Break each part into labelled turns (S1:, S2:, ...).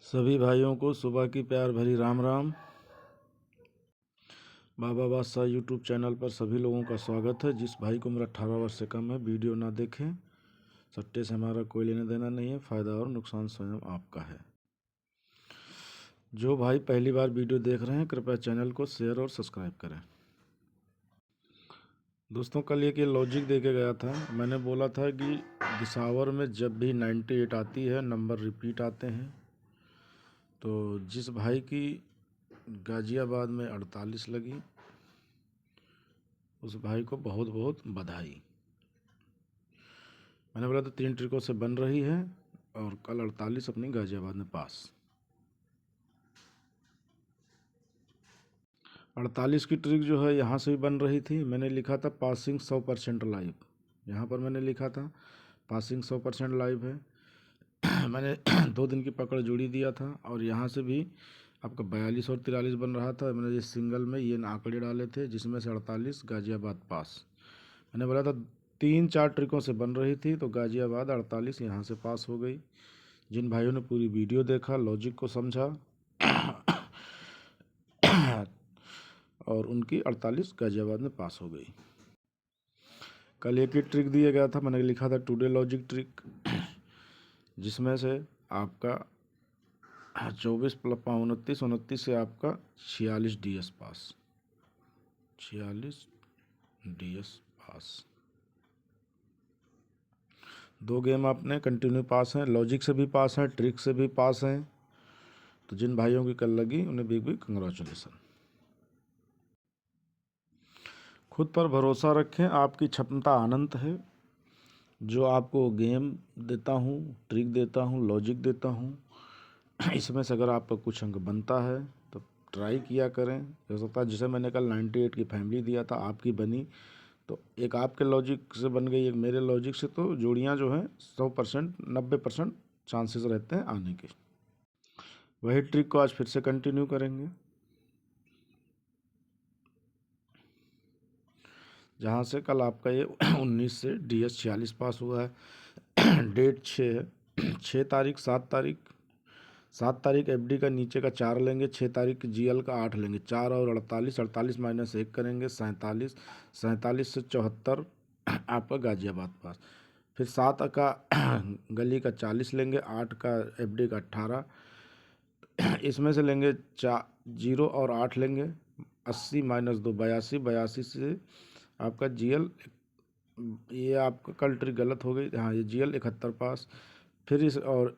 S1: सभी भाइयों को सुबह की प्यार भरी राम राम। बाबा बादशाह यूट्यूब चैनल पर सभी लोगों का स्वागत है। जिस भाई को मेरा 18 वर्ष से कम है वीडियो ना देखें। सट्टे से हमारा कोई लेना देना नहीं है, फ़ायदा और नुकसान स्वयं आपका है। जो भाई पहली बार वीडियो देख रहे हैं कृपया चैनल को शेयर और सब्सक्राइब करें। दोस्तों कल एक ये लॉजिक दे के गया था। मैंने बोला था कि दिसावर में जब भी 98 आती है नंबर रिपीट आते हैं। तो जिस भाई की गाज़ियाबाद में 48 लगी उस भाई को बहुत बहुत बधाई। मैंने बोला तो 3 ट्रिकों से बन रही है और कल 48 अपनी गाज़ियाबाद में पास। 48 की ट्रिक जो है यहाँ से भी बन रही थी। मैंने लिखा था पासिंग 100% लाइव। यहाँ पर मैंने लिखा था पासिंग 100% लाइव है। मैंने 2 दिन की पकड़ जोड़ी दिया था और यहाँ से भी आपका 42 और 43 बन रहा था। मैंने ये सिंगल में ये आंकड़े डाले थे जिसमें से 48 गाज़ियाबाद पास। मैंने बोला था 3-4 ट्रिकों से बन रही थी तो गाज़ियाबाद 48 यहाँ से पास हो गई। जिन भाइयों ने पूरी वीडियो देखा, लॉजिक को समझा और उनकी 48 गाज़ियाबाद में पास हो गई। कल एक ही ट्रिक दिया गया था, मैंने लिखा था टुडे लॉजिक ट्रिक, जिसमें से आपका 24 + 5 29 से आपका 46 DS पास। 46 DS पास। 2 गेम आपने कंटिन्यू पास हैं, लॉजिक से भी पास हैं, ट्रिक से भी पास हैं। तो जिन भाइयों की कल लगी उन्हें बिग बिग कंग्रेचुलेसन। खुद पर भरोसा रखें, आपकी क्षमता अनंत है। जो आपको गेम देता हूँ, ट्रिक देता हूँ, लॉजिक देता हूँ, इसमें से अगर आपका कुछ अंक बनता है तो ट्राई किया करें। हो सकता है जिसे मैंने कल 98 की फैमिली दिया था आपकी बनी, तो एक आपके लॉजिक से बन गई, एक मेरे लॉजिक से, तो जोड़ियाँ जो हैं 100% 90% चांसेस रहते हैं आने के। वही ट्रिक को आज फिर से कंटिन्यू करेंगे। जहाँ से कल आपका ये 19 से DS 46 पास हुआ है। डेट 6 है। 6 तारीख 7 तारीख 7 तारीख FD का नीचे का 4 लेंगे, 6 तारीख GL का 8 लेंगे। 4 और 48, 48 - 1 करेंगे 47, 47 से 74 आपका गाज़ियाबाद पास। फिर 7 का गली का 40 लेंगे, 8 का FD का 18, इसमें से लेंगे 0 और 8 लेंगे। 80 - 2 82, 82 से आपका GL, ये आपका कल ट्रिक गलत हो गई, हाँ ये GL 71 पास। फिर इस और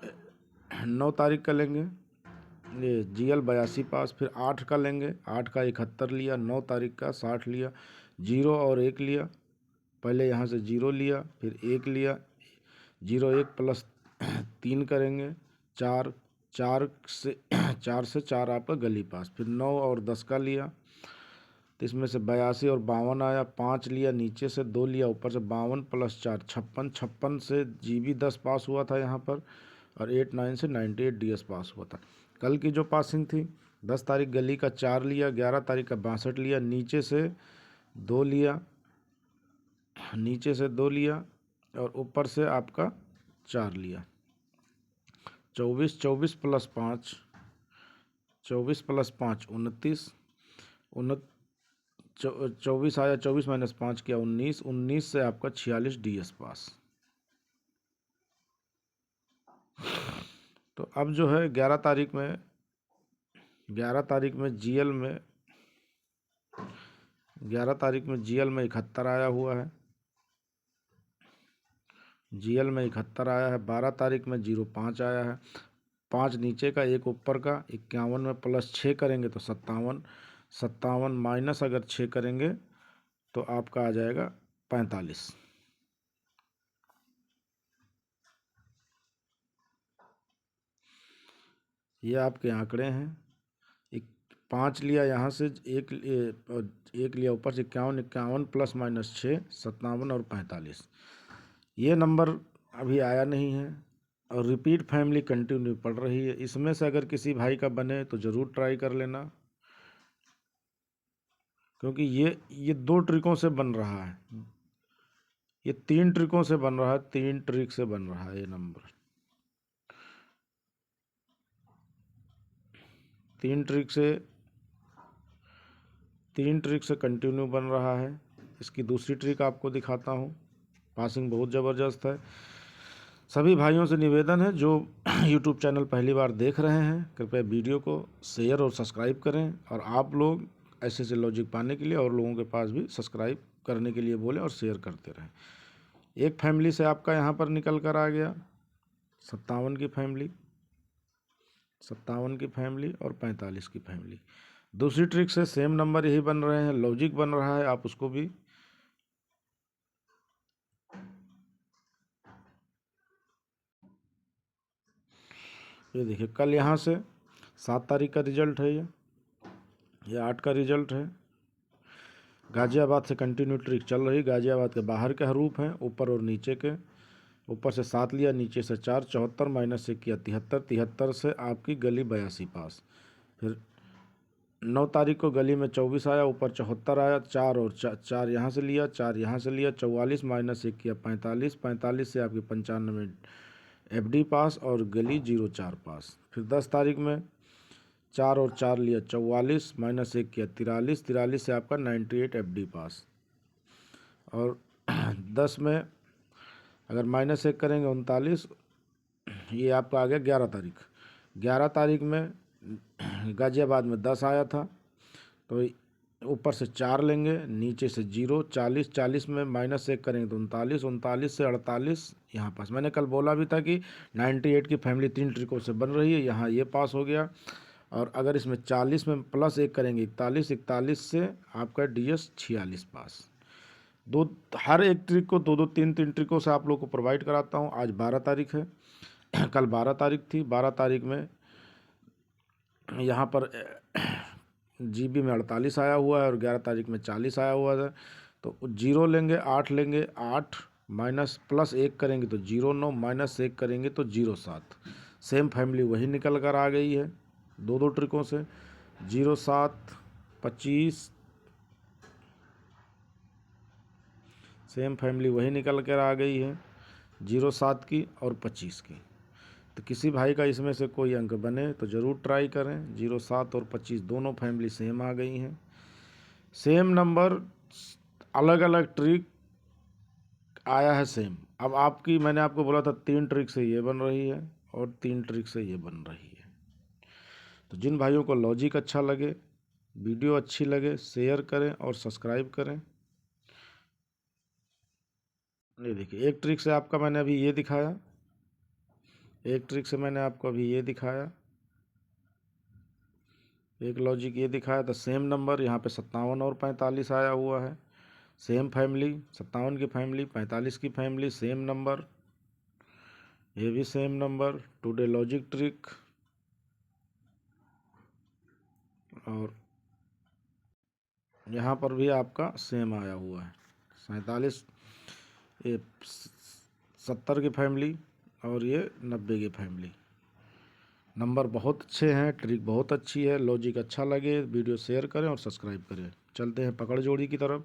S1: 9 तारीख का लेंगे ये GL 82 पास। फिर 8 का लेंगे, 8 का 71 लिया, 9 तारीख का 60 लिया, 0 और 1 लिया। पहले यहाँ से 0 लिया, फिर 1 लिया, 0 1 + 3 करेंगे 4, 4 से 4 से 4 आपका गली पास। फिर 9 और 10 का लिया, तो इसमें से 82 और 52 आया, 5 लिया, नीचे से 2 लिया, ऊपर से 52 + 4 56, 56 से GB 10 पास हुआ था यहाँ पर, और 8 9 से 98 DS पास हुआ था। कल की जो पासिंग थी 10 तारीख गली का 4 लिया, 11 तारीख का 62 लिया, नीचे से 2 लिया, नीचे से 2 लिया और ऊपर से आपका 4 लिया। 24 24 + 5 24 + 5 29, 24 आया, 24 - 5 किया 19, 19 से आपका 46 DS पास। तो अब जो है 11 तारीख में GL में 11 तारीख में GL में 71 आया हुआ है। GL में 71 आया है। 12 तारीख में 05 आया है। 5 नीचे का, 1 ऊपर का, 51 में +6 करेंगे तो 57, 57 माइनस अगर 6 करेंगे तो आपका आ जाएगा 45। ये आपके आंकड़े हैं। 5 लिया यहाँ से, 1 लिया ऊपर से, 51, 51 ± 6 57 और 45। ये नंबर अभी आया नहीं है और रिपीट फैमिली कंटिन्यू पड़ रही है। इसमें से अगर किसी भाई का बने तो ज़रूर ट्राई कर लेना, क्योंकि ये 2 ट्रिकों से बन रहा है। ये 3 ट्रिकों से बन रहा है, 3 ट्रिक से बन रहा है ये नंबर। तीन ट्रिक से कंटिन्यू बन रहा है। इसकी दूसरी ट्रिक आपको दिखाता हूँ। पासिंग बहुत ज़बरदस्त है। सभी भाइयों से निवेदन है जो यूट्यूब चैनल पहली बार देख रहे हैं, कृपया वीडियो को शेयर और सब्सक्राइब करें, और आप लोग ऐसे ऐसे लॉजिक पाने के लिए और लोगों के पास भी सब्सक्राइब करने के लिए बोलें और शेयर करते रहें। एक फैमिली से आपका यहाँ पर निकल कर आ गया 57 की फैमिली और 45 की फैमिली। दूसरी ट्रिक से सेम नंबर यही बन रहे हैं, लॉजिक बन रहा है, आप उसको भी ये देखिए। कल यहाँ से 7 तारीख का रिजल्ट है, ये 8 का रिजल्ट है। गाजियाबाद से कंटिन्यू ट्रिक चल रही। गाजियाबाद के बाहर के हरूफ हैं, ऊपर और नीचे के। ऊपर से 7 लिया, नीचे से 4, 74 माइनस से किया 73, 73 से आपकी गली 82 पास। फिर 9 तारीख को गली में 24 आया, ऊपर 74 आया, 4 और 4 यहाँ से लिया, 4 यहाँ से लिया, 44 माइनस से किया 45, 45 से आपकी 95 एफडी पास और गली 04 पास। फिर 10 तारीख में 4 और 4 लिया, 44 माइनस 1 किया 43, 43 से आपका 98 एफडी पास। और 10 में अगर माइनस 1 करेंगे 39, ये आपका आ गया 11 तारीख। 11 तारीख में गाजियाबाद में 10 आया था, तो ऊपर से 4 लेंगे, नीचे से 0, 40, 40 में माइनस 1 करेंगे तो 39, 39 से 48 यहाँ पास। मैंने कल बोला भी था कि 98 की फैमिली 3 ट्रिकों से बन रही है, यहाँ ये पास हो गया। और अगर इसमें 40 में प्लस 1 करेंगे 41, 41 से आपका DS 46 पास। हर एक ट्रिक को 2-2, 3-3 ट्रिकों से आप लोग को प्रोवाइड कराता हूँ। आज 12 तारीख है, कल 12 तारीख थी। 12 तारीख में यहाँ पर GB में 48 आया हुआ है और 11 तारीख में 40 आया हुआ है। तो 0 लेंगे, 8 लेंगे, 8 माइनस प्लस 1 करेंगे तो 09, माइनस 1 करेंगे तो 07। सेम फैमिली वही निकल कर आ गई है 2-2 ट्रिकों से। 07, 25, सेम फैमिली वही निकल कर आ गई है 07 की और 25 की। तो किसी भाई का इसमें से कोई अंक बने तो ज़रूर ट्राई करें। 07 और 25 दोनों फैमिली सेम आ गई हैं, सेम नंबर, अलग अलग ट्रिक आया है सेम। अब आपकी, मैंने आपको बोला था 3 ट्रिक से ये बन रही है और 3 ट्रिक से ये बन रही है। तो जिन भाइयों को लॉजिक अच्छा लगे, वीडियो अच्छी लगे, शेयर करें और सब्सक्राइब करें। ये देखिए, एक ट्रिक से आपका मैंने अभी ये दिखाया, एक ट्रिक से मैंने आपको अभी ये दिखाया, एक लॉजिक ये दिखाया था। सेम नंबर यहाँ पे 57 और 45 आया हुआ है, सेम फैमिली, 57 की फैमिली, 45 की फैमिली, सेम नंबर, ये भी same number. Today logic trick, और यहाँ पर भी आपका सेम आया हुआ है 47, ये 70 की फैमिली और ये 90 की फैमिली। नंबर बहुत अच्छे हैं, ट्रिक बहुत अच्छी है। लॉजिक अच्छा लगे वीडियो शेयर करें और सब्सक्राइब करें। चलते हैं पकड़ जोड़ी की तरफ।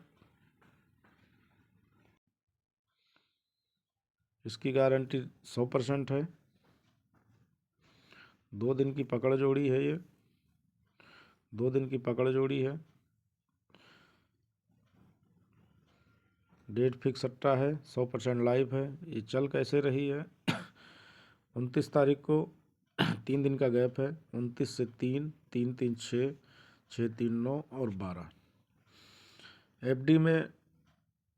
S1: इसकी गारंटी 100% है। 2 दिन की पकड़ जोड़ी है ये, 2 दिन की पकड़ जोड़ी है। डेट फिक्स अट्टा है, 100% लाइव है। ये चल कैसे रही है 29 तारीख को 3 दिन का गैप है, 29 से 3, 3, 3, 6, 6, 3, 9 और 12। FD में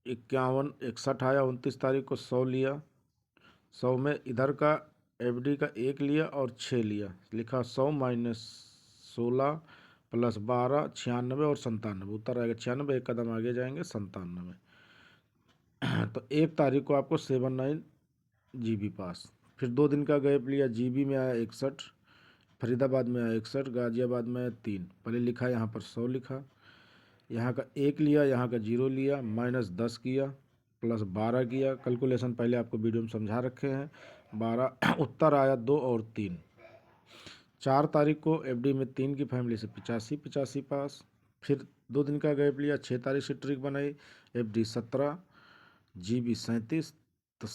S1: 51, 61 आया। 29 तारीख को 100 लिया, 100 में इधर का FD का 1 लिया और 6 लिया, लिखा 100 माइनस 16 प्लस 12, 96 और 97, उत्तर आएगा 96। एक कदम आगे जाएंगे 97। तो 1 तारीख को आपको 79 GB पास। फिर 2 दिन का गैप लिया, GB में आया 61, फरीदाबाद में आया 61, गाजियाबाद में आया 3। पहले लिखा यहाँ पर 100 लिखा, यहाँ का 1 लिया, यहाँ का 0 लिया, माइनस 10 किया, प्लस 12 किया। कैलकुलेशन पहले आपको वीडियो में समझा रखे हैं। 12 उत्तर आया 2 और 3। 4 तारीख को FD में 3 की फैमिली से 85, 85 पास। फिर 2 दिन का गैप लिया, 6 तारीख से ट्रिक बनाई, FD 17, GB 37, तो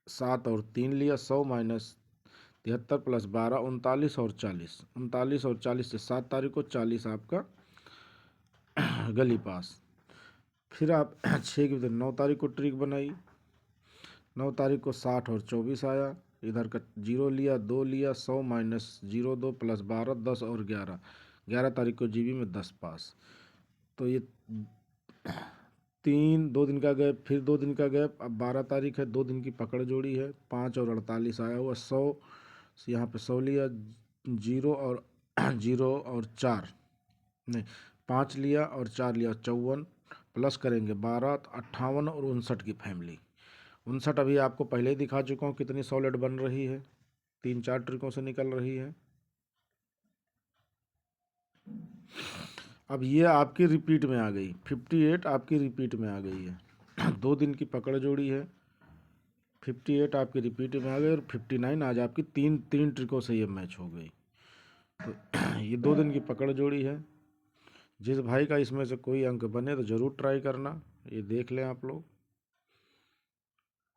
S1: 7 और 3 लिया, 100 माइनस 73 प्लस 12 39 और 40, 39 और 40 से 7 तारीख को 40 आपका गली पास। फिर आप 6 की 9 तारीख को ट्रिक बनाई, 9 तारीख को 60 और 24 आया, इधर का 0 लिया, 2 लिया, 100 माइनस 0 2 प्लस 12 10 और 11, 11 तारीख को जीबी में 10 पास। तो ये 2 दिन का गैप, फिर 2 दिन का गैप, अब 12 तारीख है, 2 दिन की पकड़ जोड़ी है, 5 और 48 आया हुआ, 100 यहाँ पे 100 लिया, 0 और 0 और 4 नहीं 5 लिया और 4 लिया, 54 प्लस करेंगे 12 तो 58 और 59 की फैमिली। 59 अभी आपको पहले ही दिखा चुका हूँ कितनी सॉलिड बन रही है, 3-4 ट्रिकों से निकल रही है। अब ये आपकी रिपीट में आ गई, 58 आपकी रिपीट में आ गई है। 2 दिन की पकड़ जोड़ी है, 58 आपकी रिपीट में आ गई और 59 आज आपकी तीन ट्रिकों से ये मैच हो गई। तो ये 2 दिन की पकड़ जोड़ी है। जिस भाई का इसमें से कोई अंक बने तो ज़रूर ट्राई करना, ये देख लें आप लोग।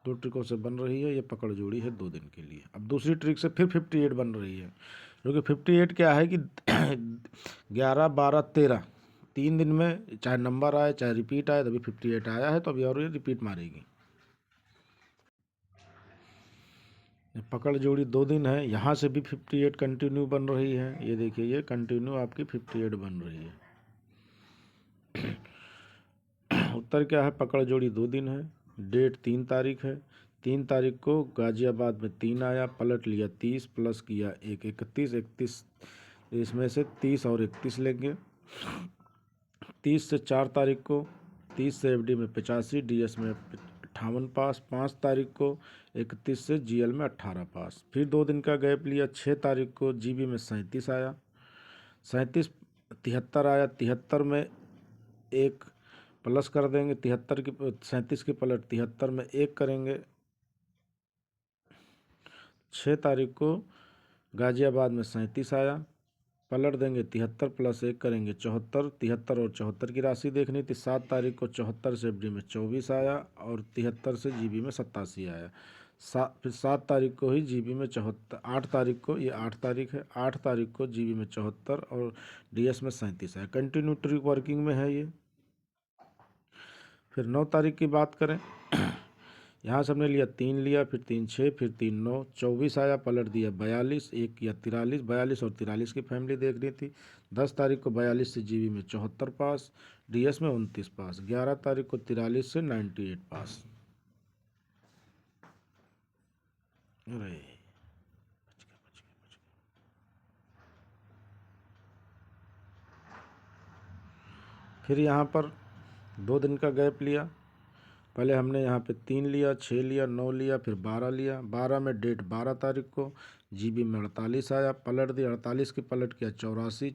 S1: 2 ट्रिकों से बन रही है, ये पकड़ जोड़ी है 2 दिन के लिए। अब दूसरी ट्रिक से फिर 58 बन रही है, क्योंकि 58 क्या है कि 11 12 13 3 दिन में चाहे नंबर आए चाहे रिपीट आए, तभी 58 आया है, तो अभी और ये रिपीट मारेगी। पकड़ जोड़ी 2 दिन है, यहाँ से भी 58 कंटिन्यू बन रही है, ये देखिए ये कंटिन्यू आपकी 58 बन रही है। उत्तर क्या है, पकड़ जोड़ी 2 दिन है, डेट 3 तारीख है, 3 तारीख को गाजियाबाद में 3 आया, पलट लिया 30 प्लस किया 1 31 इसमें से 30 और 31 लेंगे। 30 से 4 तारीख को 30 से एफडी में 85, डीएस में 58 पास। 5 तारीख को 31 से जीएल में 18 पास। फिर 2 दिन का गैप लिया, 6 तारीख को जीबी में 37 आया, 37 73 आया, 73 में 1 प्लस कर देंगे, 73 की 37 की पलट 73 में 1 करेंगे। 6 तारीख को गाजियाबाद में 37 आया, पलट देंगे 73 प्लस 1 करेंगे 74, 73 और 74 की राशि देखनी थी। 7 तारीख को 74 से एफडी में 24 आया और 73 से जीबी में 87 आया। फिर 7 तारीख को ही जीबी में 74, 8 तारीख को, ये 8 तारीख है, 8 तारीख को जीबी में 74 और डीएस में 37 आया। कंटिन्यू ट्रिक वर्किंग में है ये। फिर 9 तारीख की बात करें, यहाँ से हमने लिया 3 लिया, फिर 3 6, फिर 3 9, 24 आया, पलट दिया 42, 1 किया 43, 42 और 43 की फैमिली देख रही थी। 10 तारीख को 42 से जीबी में 74 पास, डीएस में 29 पास। 11 तारीख को 43 से 98 पास। अरे फिर यहाँ पर 2 दिन का गैप लिया, पहले हमने यहाँ पे 3 लिया, 6 लिया, 9 लिया, फिर 12 लिया। 12 में डेट 12 तारीख को जीबी में 48 आया, पलट दिया 48 की पलट किया 84,